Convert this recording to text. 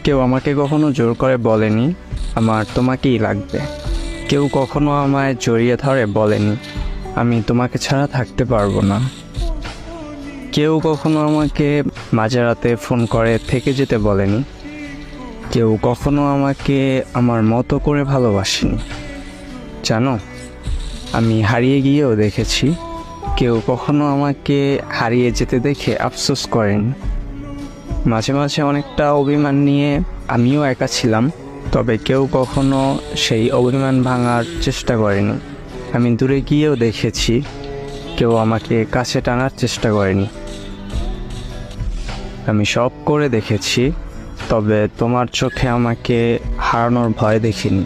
কেউ আমাকে কখনো জোর করে বলেনি আমার তোমাকেই লাগবে। কেউ কখনো আমায় জড়িয়ে ধরে বলেনি আমি তোমাকে ছাড়া থাকতে পারবো না। কেউ কখনো আমাকে মাঝরাতে ফোন করে থেকে যেতে বলেনি। কেউ কখনো আমাকে আমার মতো করে ভালোবাসেনি। জানো, আমি হারিয়ে গিয়েও দেখেছি কেউ কখনো আমাকে হারিয়ে যেতে দেখে আফসোস করেনি। মাঝে মাঝে অনেকটা অভিমান নিয়ে আমিও একা ছিলাম, তবে কেউ কখনো সেই অভিমান ভাঙার চেষ্টা করেনি। আমি দূরে গিয়েও দেখেছি কেউ আমাকে কাছে টানার চেষ্টা করেনি। আমি সব করে দেখেছি, তবে তোমার চোখে আমাকে হারানোর ভয় দেখিনি।